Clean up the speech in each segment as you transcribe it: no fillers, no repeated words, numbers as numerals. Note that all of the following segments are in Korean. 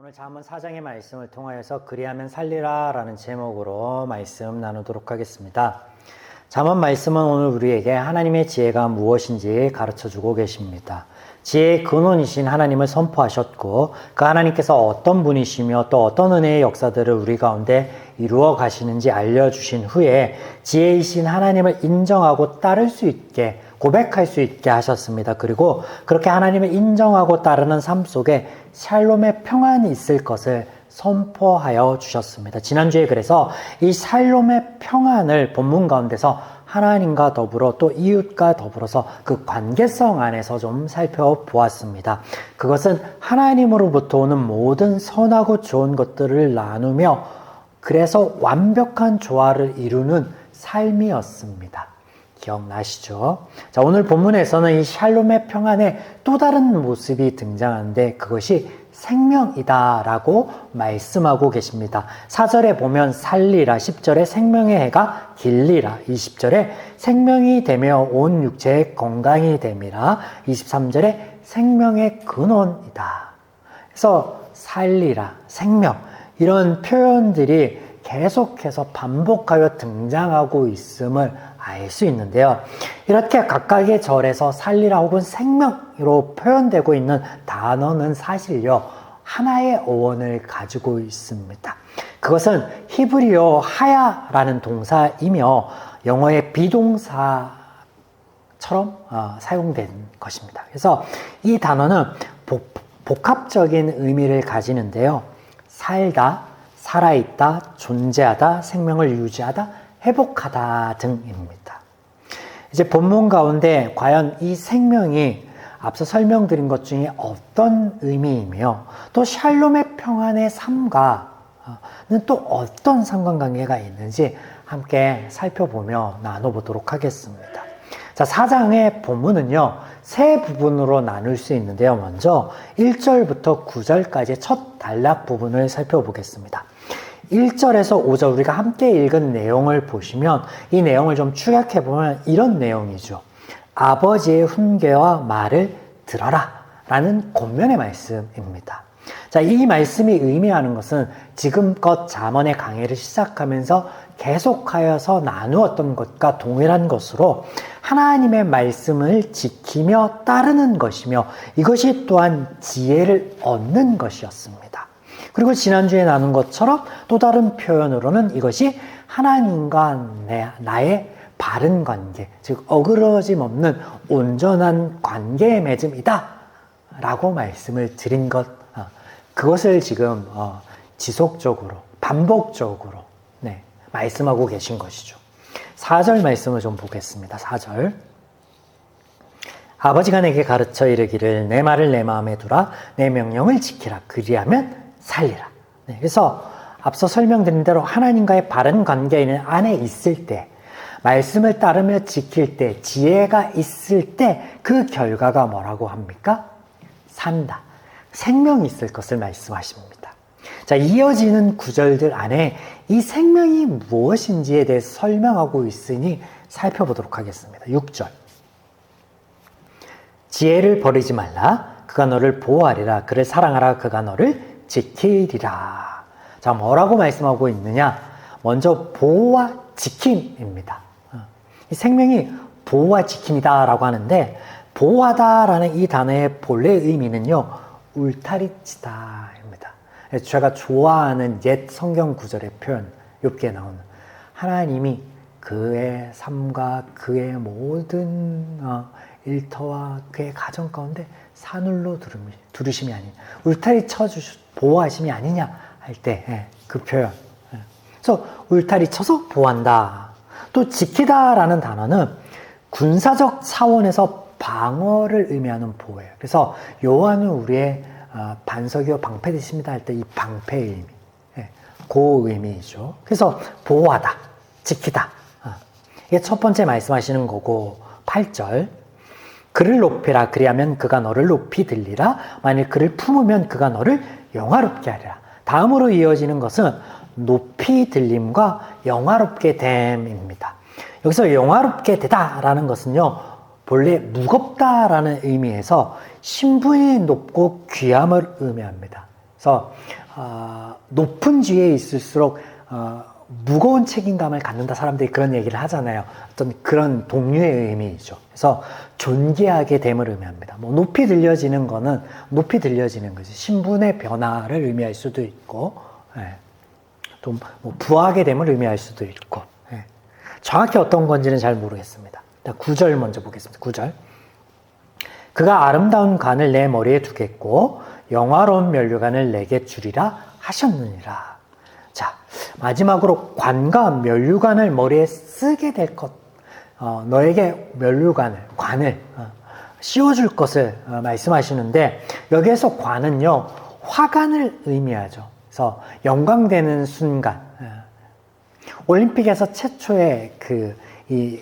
오늘 잠언 4장의 말씀을 통하여서 그리하면 살리라 라는 제목으로 말씀 나누도록 하겠습니다. 잠언 말씀은 오늘 우리에게 하나님의 지혜가 무엇인지 가르쳐주고 계십니다. 지혜의 근원이신 하나님을 선포하셨고 그 하나님께서 어떤 분이시며 또 어떤 은혜의 역사들을 우리 가운데 이루어 가시는지 알려주신 후에 지혜이신 하나님을 인정하고 따를 수 있게 고백할 수 있게 하셨습니다. 그리고 그렇게 하나님을 인정하고 따르는 삶 속에 샬롬의 평안이 있을 것을 선포하여 주셨습니다. 지난주에 그래서 이 샬롬의 평안을 본문 가운데서 하나님과 더불어 또 이웃과 더불어서 그 관계성 안에서 좀 살펴보았습니다. 그것은 하나님으로부터 오는 모든 선하고 좋은 것들을 나누며 그래서 완벽한 조화를 이루는 삶이었습니다. 기억나시죠? 자, 오늘 본문에서는 이 샬롬의 평안의 또 다른 모습이 등장하는데 그것이 생명이다라고 말씀하고 계십니다. 4절에 보면 살리라, 10절에 생명의 해가 길리라, 20절에 생명이 되며 온 육체의 건강이 됨이라, 23절에 생명의 근원이다. 그래서 살리라, 생명 이런 표현들이 계속해서 반복하여 등장하고 있음을 알 수 있는데요. 이렇게 각각의 절에서 살리라 혹은 생명으로 표현되고 있는 단어는 사실요 하나의 어원을 가지고 있습니다. 그것은 히브리어 하야라는 동사이며 영어의 비동사처럼 사용된 것입니다. 그래서 이 단어는 복합적인 의미를 가지는데요. 살다, 살아있다, 존재하다, 생명을 유지하다, 회복하다 등입니다. 이제 본문 가운데 과연 이 생명이 앞서 설명드린 것 중에 어떤 의미이며 또 샬롬의 평안의 삶과는 또 어떤 상관관계가 있는지 함께 살펴보며 나눠보도록 하겠습니다. 자, 4장의 본문은요 세 부분으로 나눌 수 있는데요. 먼저 1절부터 9절까지 첫 단락 부분을 살펴보겠습니다. 1절에서 5절 우리가 함께 읽은 내용을 보시면 이 내용을 좀 축약해보면 이런 내용이죠. 아버지의 훈계와 말을 들어라 라는 권면의 말씀입니다. 자, 이 말씀이 의미하는 것은 지금껏 잠언의 강해를 시작하면서 계속하여서 나누었던 것과 동일한 것으로 하나님의 말씀을 지키며 따르는 것이며 이것이 또한 지혜를 얻는 것이었습니다. 그리고 지난주에 나눈 것처럼 또 다른 표현으로는 이것이 하나님과 나의 바른 관계, 즉 어그러짐 없는 온전한 관계의 맺음이다 라고 말씀을 드린 것, 그것을 지금 지속적으로 반복적으로 말씀하고 계신 것이죠. 4절 말씀을 좀 보겠습니다. 4절 아버지가 내게 가르쳐 이르기를 내 말을 내 마음에 두라 내 명령을 지키라 그리하면 살리라. 그래서 앞서 설명드린 대로 하나님과의 바른 관계 안에 있을 때 말씀을 따르며 지킬 때 지혜가 있을 때 그 결과가 뭐라고 합니까? 산다. 생명이 있을 것을 말씀하십니다. 자, 이어지는 구절들 안에 이 생명이 무엇인지에 대해서 설명하고 있으니 살펴보도록 하겠습니다. 6절 지혜를 버리지 말라. 그가 너를 보호하리라. 그를 사랑하라. 그가 너를 지키리라. 자, 뭐라고 말씀하고 있느냐? 먼저 보호와 지킴입니다. 이 생명이 보호와 지킴이다 라고 하는데 보호하다 라는 이 단어의 본래 의미는요 울타리치다 입니다. 제가 좋아하는 옛 성경 구절의 표현 욥기에 나오는 하나님이 그의 삶과 그의 모든 일터와 그의 가정 가운데 사눌로 두르심이 아니냐 울타리 쳐주시 보호하심이 아니냐 할 때 그 표현. 그래서 울타리 쳐서 보호한다. 또 지키다 라는 단어는 군사적 차원에서 방어를 의미하는 보호예요. 그래서 여호와는 우리의 반석이요 방패 되십니다 할 때 이 방패의 의미, 그 의미이죠. 그래서 보호하다, 지키다. 이게 첫 번째 말씀하시는 거고 8절 그를 높이라 그리하면 그가 너를 높이 들리라 만일 그를 품으면 그가 너를 영화롭게 하리라. 다음으로 이어지는 것은 높이 들림과 영화롭게 됨입니다. 여기서 영화롭게 되다라는 것은요 본래 무겁다라는 의미에서 신분이 높고 귀함을 의미합니다. 그래서 높은 지위에 있을수록 무거운 책임감을 갖는다. 사람들이 그런 얘기를 하잖아요. 어떤 그런 동류의 의미이죠. 그래서 존귀하게 됨을 의미합니다. 뭐 높이 들려지는 거는 높이 들려지는 거지. 신분의 변화를 의미할 수도 있고, 또 뭐 부하게 됨을 의미할 수도 있고, 정확히 어떤 건지는 잘 모르겠습니다. 9절 먼저 보겠습니다. 9절. 그가 아름다운 관을 내 머리에 두겠고 영화로운 면류관을 내게 주리라 하셨느니라. 자, 마지막으로 관과 면류관을 머리에 쓰게 될 것, 너에게 관을 씌워줄 것을 말씀하시는데, 여기에서 관은요, 화관을 의미하죠. 그래서 영광되는 순간, 올림픽에서 최초의 이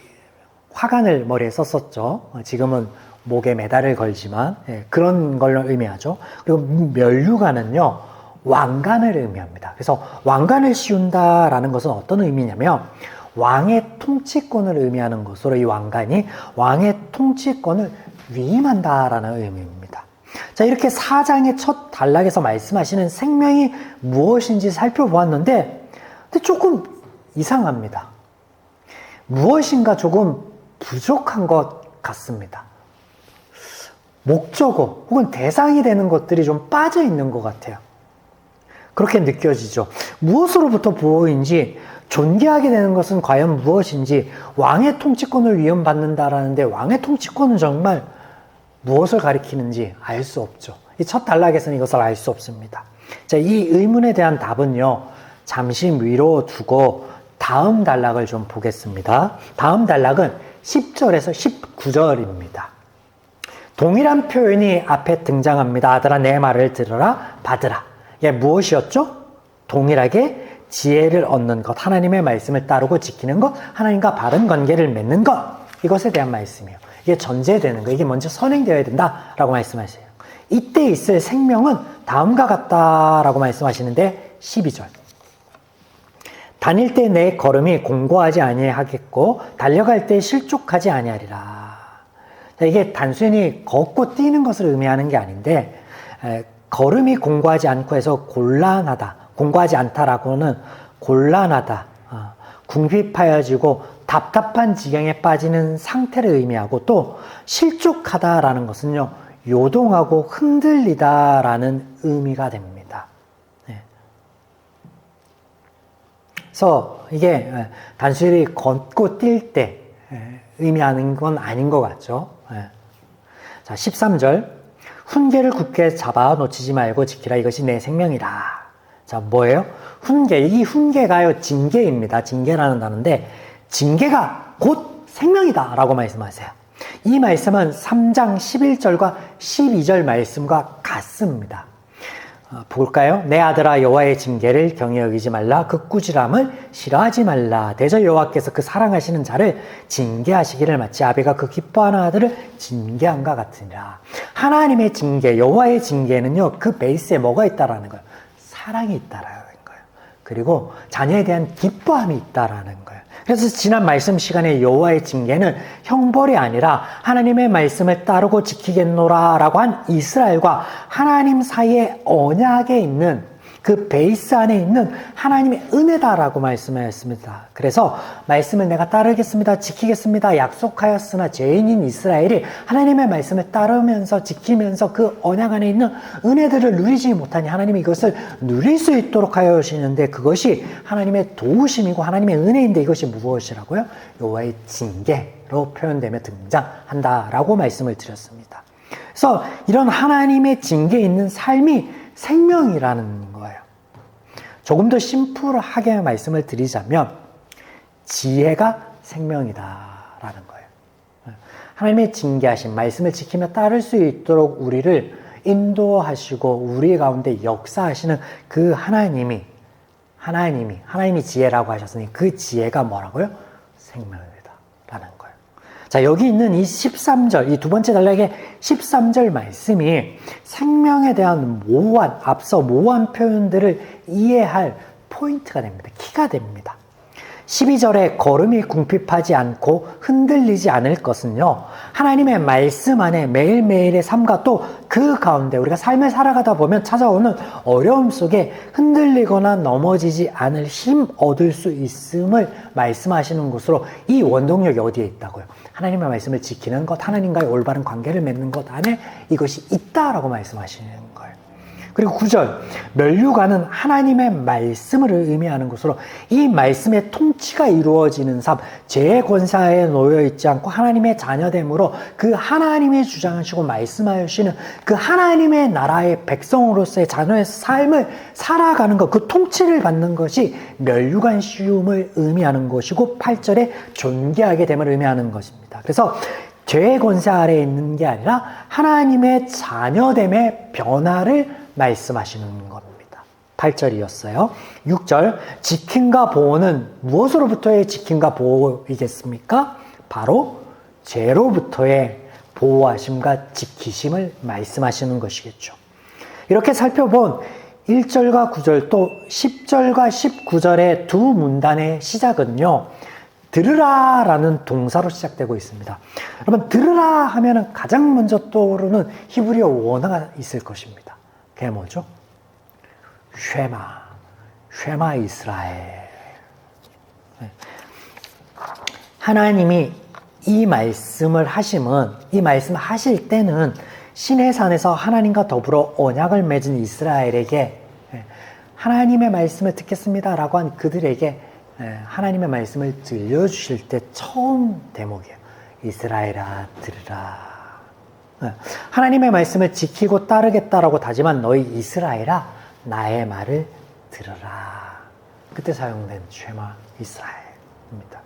화관을 머리에 썼었죠. 지금은 목에 메달을 걸지만, 그런 걸 의미하죠. 그리고 면류관은요, 왕관을 의미합니다. 그래서 왕관을 씌운다라는 것은 어떤 의미냐면, 왕의 통치권을 의미하는 것으로 이 왕관이 왕의 통치권을 위임한다라는 의미입니다. 자, 이렇게 4장의 첫 단락에서 말씀하시는 생명이 무엇인지 살펴보았는데, 근데 조금 이상합니다. 무엇인가 조금 부족한 것 같습니다. 목적어 혹은 대상이 되는 것들이 좀 빠져 있는 것 같아요. 그렇게 느껴지죠. 무엇으로부터 보호인지, 존귀하게 되는 것은 과연 무엇인지, 왕의 통치권을 위임받는다라는데 왕의 통치권은 정말 무엇을 가리키는지 알 수 없죠. 이 첫 단락에서는 이것을 알 수 없습니다. 자, 이 의문에 대한 답은요, 잠시 위로 두고 다음 단락을 좀 보겠습니다. 다음 단락은 10절에서 19절입니다. 동일한 표현이 앞에 등장합니다. 아들아, 내 말을 들으라, 받으라. 이게 무엇이었죠? 동일하게 지혜를 얻는 것, 하나님의 말씀을 따르고 지키는 것, 하나님과 바른 관계를 맺는 것, 이것에 대한 말씀이에요. 이게 전제되는 거, 이게 먼저 선행되어야 된다라고 말씀하세요. 이때 있을 생명은 다음과 같다라고 말씀하시는데, 12절. 다닐 때 내 걸음이 공고하지 아니하겠고 달려갈 때 실족하지 아니하리라. 이게 단순히 걷고 뛰는 것을 의미하는 게 아닌데, 걸음이 공고하지 않고 해서 곤란하다, 공고하지 않다라고는 곤란하다, 궁핍하여지고 답답한 지경에 빠지는 상태를 의미하고, 또 실족하다라는 것은요, 요동하고 흔들리다라는 의미가 됩니다. 그래서 이게 단순히 걷고 뛸 때 의미하는 건 아닌 것 같죠. 자, 13절. 훈계를 굳게 잡아 놓치지 말고 지키라. 이것이 내 생명이라. 자, 뭐예요? 훈계. 이 훈계가요, 징계입니다. 징계라는 단어인데, 징계가 곧 생명이다 라고 말씀하세요. 이 말씀은 3장 11절과 12절 말씀과 같습니다. 볼까요? 내 아들아, 여호와의 징계를 경히 여기지 말라. 그 꾸지람을 싫어하지 말라. 대저 여호와께서 그 사랑하시는 자를 징계하시기를 마치 아비가 그 기뻐하는 아들을 징계함과 같으니라. 하나님의 징계, 여호와의 징계는요, 그 베이스에 뭐가 있다라는 거예요? 사랑이 있다라는 거예요. 그리고 자녀에 대한 기뻐함이 있다라는 거예요. 그래서 지난 말씀 시간에 여호와의 징계는 형벌이 아니라 하나님의 말씀을 따르고 지키겠노라 라고 한 이스라엘과 하나님 사이에 언약에 있는 그 베이스 안에 있는 하나님의 은혜다라고 말씀하였습니다. 그래서 말씀을 내가 따르겠습니다, 지키겠습니다 약속하였으나 죄인인 이스라엘이 하나님의 말씀을 따르면서 지키면서 그 언약 안에 있는 은혜들을 누리지 못하니 하나님이 이것을 누릴 수 있도록 하여 주시는데, 그것이 하나님의 도우심이고 하나님의 은혜인데, 이것이 무엇이라고요? 여호와의 징계로 표현되며 등장한다라고 말씀을 드렸습니다. 그래서 이런 하나님의 징계 있는 삶이 생명이라는 거예요. 조금 더 심플하게 말씀을 드리자면 지혜가 생명이다라는 거예요. 하나님의 징계하신 말씀을 지키며 따를 수 있도록 우리를 인도하시고 우리 가운데 역사하시는 그 하나님이 지혜라고 하셨으니 그 지혜가 뭐라고요? 생명이다라는 거예요. 자, 여기 있는 이 13절, 이 두 번째 단락의 13절 말씀이 생명에 대한 앞서 모호한 표현들을 이해할 포인트가 됩니다. 키가 됩니다. 12절에 걸음이 궁핍하지 않고 흔들리지 않을 것은요, 하나님의 말씀 안에 매일매일의 삶과 또 그 가운데 우리가 삶을 살아가다 보면 찾아오는 어려움 속에 흔들리거나 넘어지지 않을 힘 얻을 수 있음을 말씀하시는 것으로 이 원동력이 어디에 있다고요? 하나님의 말씀을 지키는 것, 하나님과의 올바른 관계를 맺는 것 안에 이것이 있다라고 말씀하시는 거예요. 그리고 9절, 면류관은 하나님의 말씀을 의미하는 것으로 이 말씀의 통치가 이루어지는 삶, 죄의 권세에 놓여 있지 않고 하나님의 자녀됨으로 그 하나님이 주장하시고 말씀하시는 그 하나님의 나라의 백성으로서의 자녀의 삶을 살아가는 것, 그 통치를 받는 것이 면류관 씌움을 의미하는 것이고 8절에 존귀하게 됨을 의미하는 것입니다. 그래서 죄의 권세 아래에 있는 게 아니라 하나님의 자녀됨의 변화를 말씀하시는 겁니다. 8절이었어요. 6절, 지킴과 보호는 무엇으로부터의 지킴과 보호이겠습니까? 바로 죄로부터의 보호하심과 지키심을 말씀하시는 것이겠죠. 이렇게 살펴본 1절과 9절 또 10절과 19절의 두 문단의 시작은요, 들으라 라는 동사로 시작되고 있습니다. 여러분, 들으라 하면 가장 먼저 떠오르는 히브리어 원어가 있을 것입니다. 그게 뭐죠? 쉐마 이스라엘. 하나님이 이 말씀을 하실 때는 시내산에서 하나님과 더불어 언약을 맺은 이스라엘에게 하나님의 말씀을 듣겠습니다 라고 한 그들에게 하나님의 말씀을 들려주실 때 처음 대목이에요. 이스라엘아 들으라. 하나님의 말씀을 지키고 따르겠다라고 다짐한 너희 이스라엘아 나의 말을 들으라. 그때 사용된 쉐마 이스라엘입니다.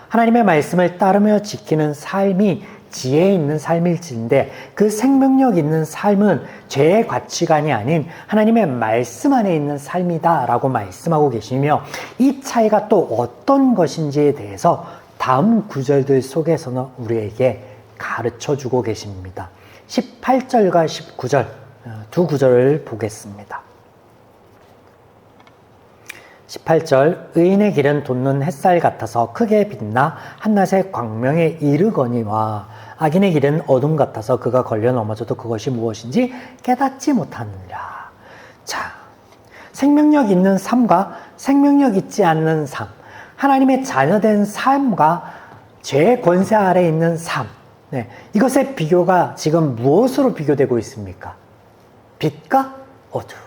하나님의 말씀을 따르며 지키는 삶이 지혜 있는 삶일지인데 그 생명력 있는 삶은 죄의 가치관이 아닌 하나님의 말씀 안에 있는 삶이다 라고 말씀하고 계시며 이 차이가 또 어떤 것인지에 대해서 다음 구절들 속에서는 우리에게 가르쳐주고 계십니다. 18절과 19절 두 구절을 보겠습니다. 18절, 의인의 길은 돋는 햇살 같아서 크게 빛나 한낮의 광명에 이르거니와 악인의 길은 어둠 같아서 그가 걸려 넘어져도 그것이 무엇인지 깨닫지 못하느니라. 자, 생명력 있는 삶과 생명력 있지 않는 삶, 하나님의 자녀된 삶과 죄의 권세 아래 있는 삶, 이것의 비교가 지금 무엇으로 비교되고 있습니까? 빛과 어둠.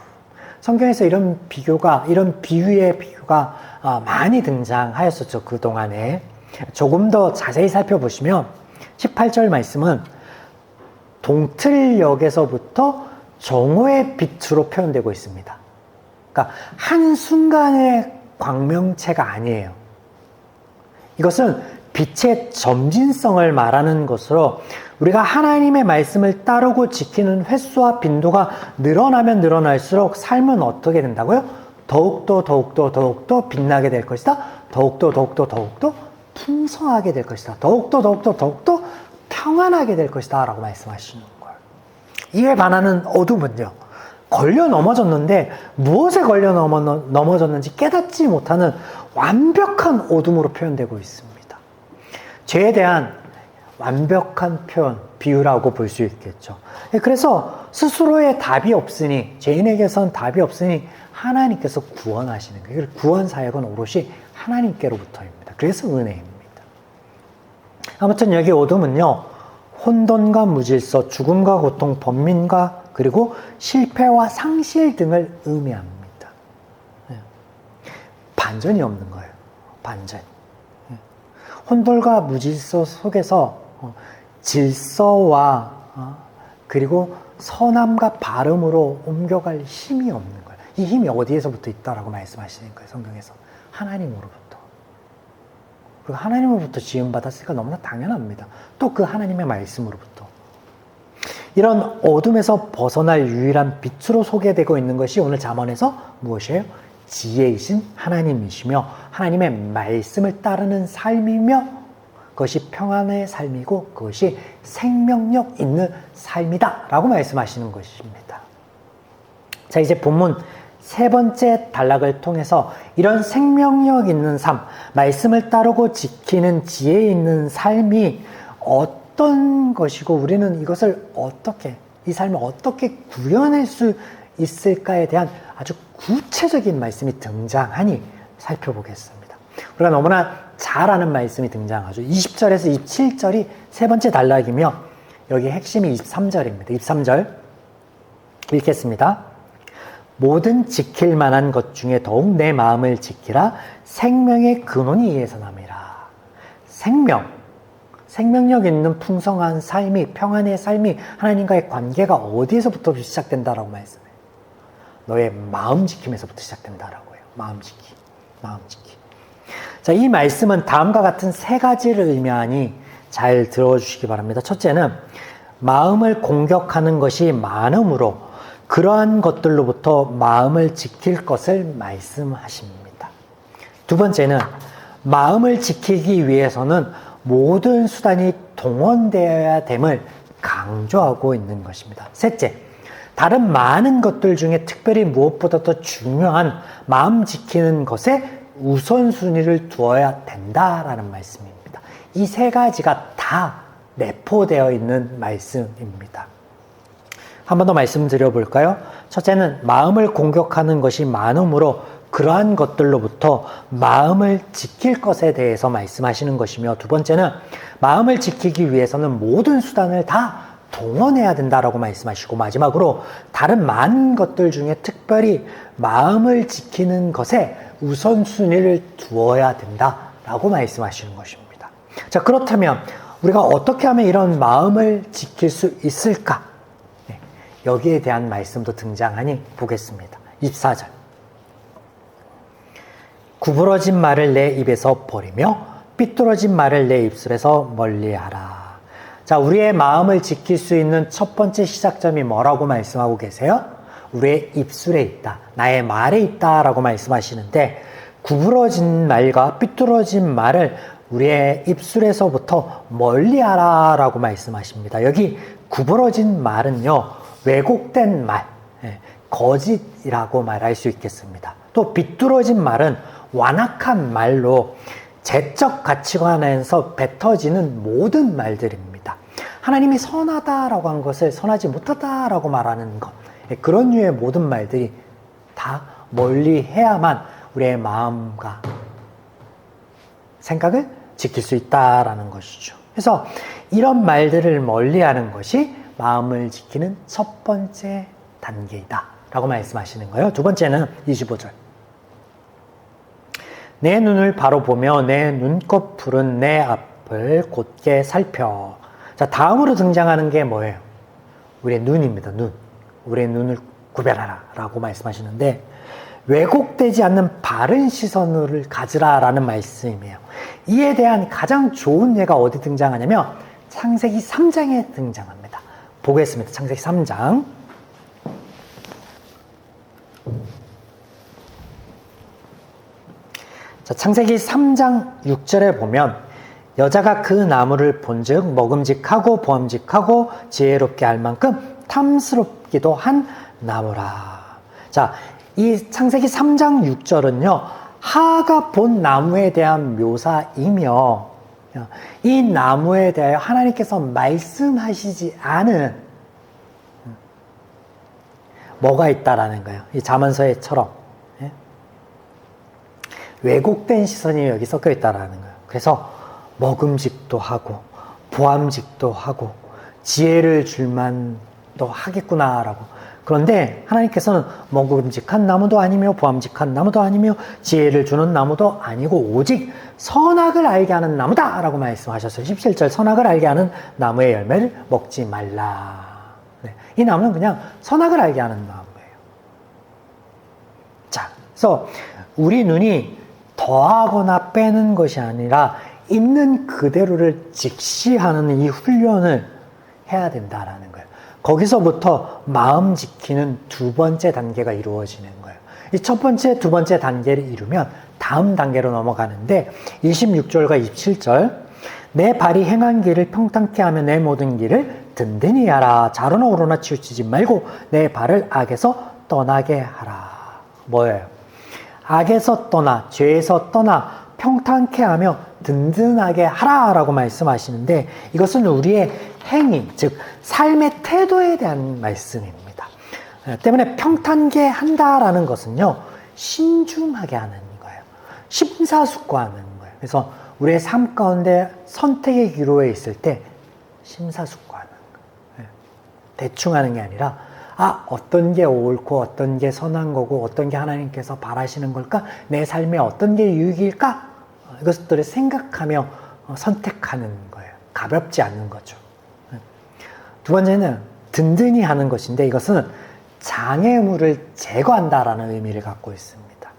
성경에서 이런 비유의 비유가 많이 등장하였었죠. 그동안에. 조금 더 자세히 살펴보시면 18절 말씀은 동틀역에서부터 정오의 빛으로 표현되고 있습니다. 그러니까 한순간의 광명체가 아니에요. 이것은 빛의 점진성을 말하는 것으로 우리가 하나님의 말씀을 따르고 지키는 횟수와 빈도가 늘어나면 늘어날수록 삶은 어떻게 된다고요? 더욱더 빛나게 될 것이다. 더욱더 풍성하게 될 것이다. 더욱더 평안하게 될 것이다 라고 말씀하시는 거예요. 이에 반하는 어둠은요, 걸려 넘어졌는데 무엇에 걸려 넘어졌는지 깨닫지 못하는 완벽한 어둠으로 표현되고 있습니다. 죄에 대한 완벽한 표현, 비유라고 볼 수 있겠죠. 그래서 스스로의 답이 없으니, 죄인에게선 답이 없으니 하나님께서 구원하시는 거예요. 구원 사역은 오롯이 하나님께로부터입니다. 그래서 은혜입니다. 아무튼 여기 어둠은요, 혼돈과 무질서, 죽음과 고통, 번민과 그리고 실패와 상실 등을 의미합니다. 반전이 없는 거예요. 반전. 혼돈과 무질서 속에서 질서와 그리고 선함과 바름으로 옮겨갈 힘이 없는 거예요. 이 힘이 어디에서부터 있다라고 말씀하시는 거예요. 성경에서. 하나님으로부터. 그리고 하나님으로부터 지음받았으니까 너무나 당연합니다. 또 그 하나님의 말씀으로부터. 이런 어둠에서 벗어날 유일한 빛으로 소개되고 있는 것이 오늘 잠언에서 무엇이에요? 지혜이신 하나님이시며 하나님의 말씀을 따르는 삶이며 그것이 평안의 삶이고 그것이 생명력 있는 삶이다 라고 말씀하시는 것입니다. 자, 이제 본문 세 번째 단락을 통해서 이런 생명력 있는 삶, 말씀을 따르고 지키는 지혜 있는 삶이 어떤 것이고 우리는 이것을 어떻게, 이 삶을 어떻게 구현할 수 있을까에 대한 아주 구체적인 말씀이 등장하니 살펴보겠습니다. 우리가 너무나 잘 아는 말씀이 등장하죠. 20절에서 27절이 세 번째 단락이며 여기 핵심이 23절입니다. 23절 읽겠습니다. 모든 지킬 만한 것 중에 더욱 내 마음을 지키라. 생명의 근원이 이에서 남이라. 생명력 있는 풍성한 삶이, 평안의 삶이 하나님과의 관계가 어디에서부터 시작된다라고 말씀해요. 너의 마음 지킴에서부터 시작된다라고 해요. 마음 지키. 자, 이 말씀은 다음과 같은 세 가지를 의미하니 잘 들어주시기 바랍니다. 첫째는 마음을 공격하는 것이 많음으로 그러한 것들로부터 마음을 지킬 것을 말씀하십니다. 두 번째는 마음을 지키기 위해서는 모든 수단이 동원되어야 됨을 강조하고 있는 것입니다. 셋째, 다른 많은 것들 중에 특별히 무엇보다 더 중요한 마음 지키는 것에 우선순위를 두어야 된다라는 말씀입니다. 이 세 가지가 다 내포되어 있는 말씀입니다. 한 번 더 말씀드려볼까요? 첫째는 마음을 공격하는 것이 많음으로 그러한 것들로부터 마음을 지킬 것에 대해서 말씀하시는 것이며, 두 번째는 마음을 지키기 위해서는 모든 수단을 다 동원해야 된다라고 말씀하시고, 마지막으로 다른 많은 것들 중에 특별히 마음을 지키는 것에 우선순위를 두어야 된다라고 말씀하시는 것입니다. 자, 그렇다면 우리가 어떻게 하면 이런 마음을 지킬 수 있을까? 여기에 대한 말씀도 등장하니 보겠습니다. 24절. 구부러진 말을 내 입에서 버리며 삐뚤어진 말을 내 입술에서 멀리하라. 자, 우리의 마음을 지킬 수 있는 첫 번째 시작점이 뭐라고 말씀하고 계세요? 우리의 입술에 있다. 나의 말에 있다라고 말씀하시는데, 구부러진 말과 삐뚤어진 말을 우리의 입술에서부터 멀리하라 라고 말씀하십니다. 여기 구부러진 말은요, 왜곡된 말, 거짓이라고 말할 수 있겠습니다. 또 삐뚤어진 말은 완악한 말로 죄적 가치관에서 뱉어지는 모든 말들입니다. 하나님이 선하다라고 한 것을 선하지 못하다라고 말하는 것, 그런 류의 모든 말들이 다 멀리해야만 우리의 마음과 생각을 지킬 수 있다라는 것이죠. 그래서 이런 말들을 멀리하는 것이 마음을 지키는 첫 번째 단계이다 라고 말씀하시는 거예요. 두 번째는 25절. 내 눈을 바로 보며 내 눈꺼풀은 내 앞을 곧게 살펴. 자, 다음으로 등장하는 게 뭐예요? 우리의 눈입니다. 눈. 우리의 눈을 구별하라 라고 말씀하시는데, 왜곡되지 않는 바른 시선을 가지라 라는 말씀이에요. 이에 대한 가장 좋은 예가 어디 등장하냐면 창세기 3장에 등장합니다. 보겠습니다. 창세기 3장. 자, 창세기 3장 6절에 보면 여자가 그 나무를 본즉 먹음직하고 보암직하고 지혜롭게 할 만큼 탐스럽기도 한 나무라. 자, 이 창세기 3장 6절은요, 하하가 본 나무에 대한 묘사이며, 이 나무에 대하여 하나님께서 말씀하시지 않은 뭐가 있다라는 거예요. 이 잠언서에처럼 왜곡된 시선이 여기 섞여 있다라는 거예요. 그래서 먹음직도 하고 보암직도 하고 지혜를 줄만도 하겠구나라고. 그런데 하나님께서는 먹음직한 나무도 아니며 보암직한 나무도 아니며 지혜를 주는 나무도 아니고 오직 선악을 알게 하는 나무다 라고 말씀하셨어요. 17절, 선악을 알게 하는 나무의 열매를 먹지 말라. 네, 이 나무는 그냥 선악을 알게 하는 나무예요. 자, 그래서 우리 눈이 더하거나 빼는 것이 아니라 있는 그대로를 직시하는 이 훈련을 해야 된다라는 거예요. 거기서부터 마음 지키는 두 번째 단계가 이루어지는 거예요. 이 첫 번째, 두 번째 단계를 이루면 다음 단계로 넘어가는데 26절과 27절, 내 발이 행한 길을 평탄케 하며 내 모든 길을 든든히 하라. 좌로나 우로나 치우치지 말고 내 발을 악에서 떠나게 하라. 뭐예요? 악에서 떠나, 죄에서 떠나 평탄케 하며 든든하게 하라라고 말씀하시는데, 이것은 우리의 행위, 즉 삶의 태도에 대한 말씀입니다. 때문에 평탄케 한다라는 것은요, 신중하게 하는 거예요. 심사숙고하는 거예요. 그래서 우리의 삶 가운데 선택의 기로에 있을 때 심사숙고하는 거예요. 대충 하는 게 아니라 어떤 게 옳고 어떤 게 선한 거고 어떤 게 하나님께서 바라시는 걸까? 내 삶에 어떤 게 유익일까? 이것들을 생각하며 선택하는 거예요. 가볍지 않는 거죠. 두 번째는 든든히 하는 것인데, 이것은 장애물을 제거한다라는 의미를 갖고 있습니다.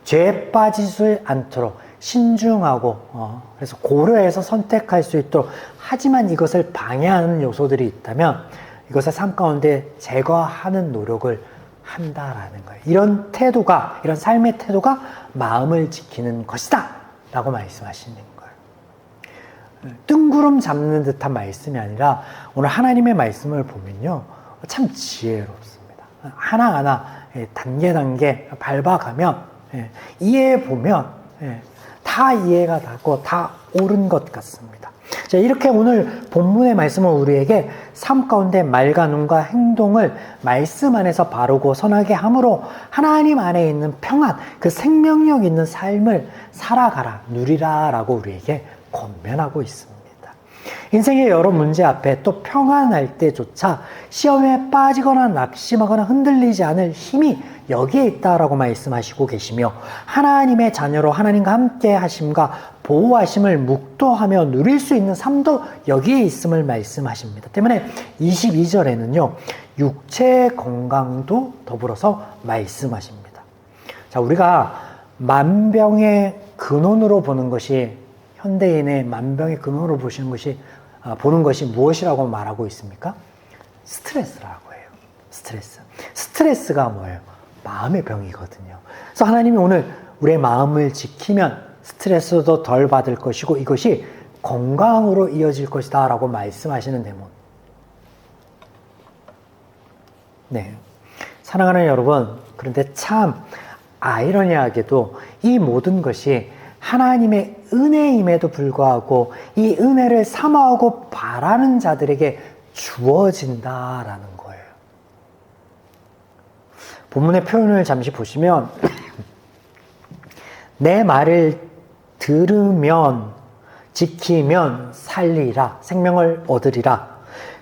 죄에 빠지지 않도록 신중하고 그래서 고려해서 선택할 수 있도록, 하지만 이것을 방해하는 요소들이 있다면 이것을 삶 가운데 제거하는 노력을 한다라는 거예요. 이런 태도가, 이런 삶의 태도가 마음을 지키는 것이다 라고 말씀하시는 거예요. 뜬구름 잡는 듯한 말씀이 아니라 오늘 하나님의 말씀을 보면요, 참 지혜롭습니다. 하나하나 단계 밟아가면 이해해보면 다 이해가 되고 다 옳은 것 같습니다. 자, 이렇게 오늘 본문의 말씀은 우리에게 삶 가운데 말과 눈과 행동을 말씀 안에서 바르고 선하게 함으로 하나님 안에 있는 평안, 그 생명력 있는 삶을 살아가라, 누리라 라고 우리에게 권면하고 있습니다. 인생의 여러 문제 앞에 또 평안할 때조차 시험에 빠지거나 낙심하거나 흔들리지 않을 힘이 여기에 있다라고 말씀하시고 계시며, 하나님의 자녀로 하나님과 함께 하심과 보호하심을 묵도하며 누릴 수 있는 삶도 여기에 있음을 말씀하십니다. 때문에 22절에는요, 육체의 건강도 더불어서 말씀하십니다. 자, 우리가 만병의 근원으로 보는 것이, 현대인의 만병의 근원으로 보는 것이 무엇이라고 말하고 있습니까? 스트레스라고 해요. 스트레스가 뭐예요? 마음의 병이거든요. 그래서 하나님이 오늘 우리의 마음을 지키면 스트레스도 덜 받을 것이고 이것이 건강으로 이어질 것이다 라고 말씀하시는 대목. 네, 사랑하는 여러분, 그런데 참 아이러니하게도 이 모든 것이 하나님의 은혜임에도 불구하고 이 은혜를 사모하고 바라는 자들에게 주어진다라는 거예요. 본문의 표현을 잠시 보시면 내 말을 들으면 지키면 살리라, 생명을 얻으리라.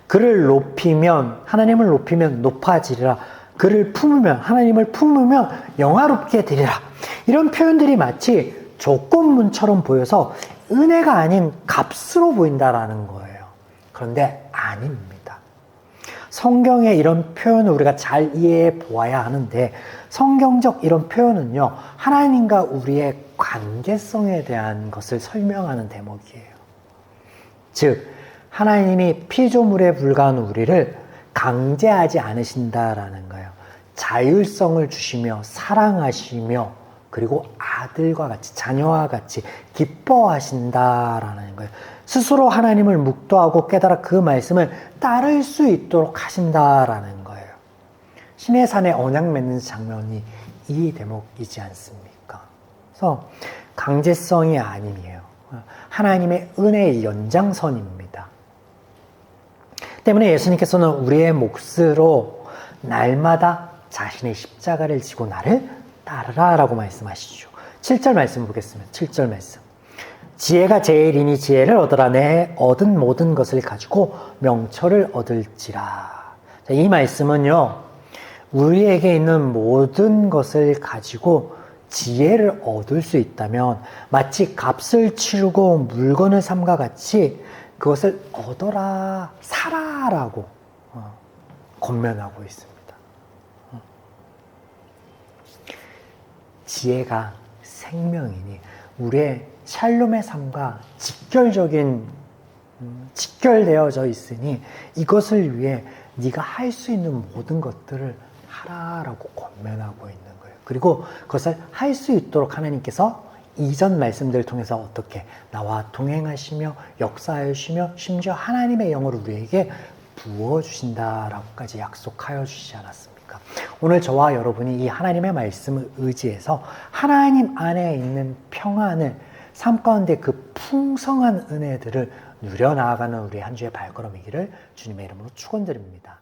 그를 높이면, 하나님을 높이면 높아지리라. 그를 품으면, 하나님을 품으면 영화롭게 되리라. 이런 표현들이 마치 조건문처럼 보여서 은혜가 아닌 값으로 보인다라는 거예요. 그런데 아닙니다. 성경의 이런 표현을 우리가 잘 이해해 보아야 하는데, 성경적 이런 표현은요, 하나님과 우리의 관계성에 대한 것을 설명하는 대목이에요. 즉, 하나님이 피조물에 불과한 우리를 강제하지 않으신다라는 거예요. 자율성을 주시며 사랑하시며 그리고 아들과 같이, 자녀와 같이 기뻐하신다라는 거예요. 스스로 하나님을 묵도하고 깨달아 그 말씀을 따를 수 있도록 하신다라는 거예요. 신의 산에 언약 맺는 장면이 이 대목이지 않습니까? 그래서 강제성이 아님이에요. 하나님의 은혜의 연장선입니다. 때문에 예수님께서는 우리의 몫으로 날마다 자신의 십자가를 지고 나를 따르라 라고 말씀하시죠. 7절 말씀 보겠습니다. 7절 말씀. 지혜가 제일이니 지혜를 얻으라. 내 얻은 모든 것을 가지고 명철을 얻을지라. 자, 이 말씀은요, 우리에게 있는 모든 것을 가지고 지혜를 얻을 수 있다면 마치 값을 치르고 물건을 삼과 같이 그것을 얻어라, 사라라고 권면하고 있습니다. 지혜가 생명이니 우리의 샬롬의 삶과 직결되어져 있으니 이것을 위해 네가 할 수 있는 모든 것들을 하라라고 권면하고 있는 거예요. 그리고 그것을 할 수 있도록 하나님께서 이전 말씀들을 통해서 어떻게 나와 동행하시며 역사하시며 심지어 하나님의 영을 우리에게 부어주신다라고까지 약속하여 주시지 않았습니까? 오늘 저와 여러분이 이 하나님의 말씀을 의지해서 하나님 안에 있는 평안을, 삶 가운데 그 풍성한 은혜들을 누려나아가는 우리 한 주의 발걸음이기를 주님의 이름으로 축원드립니다.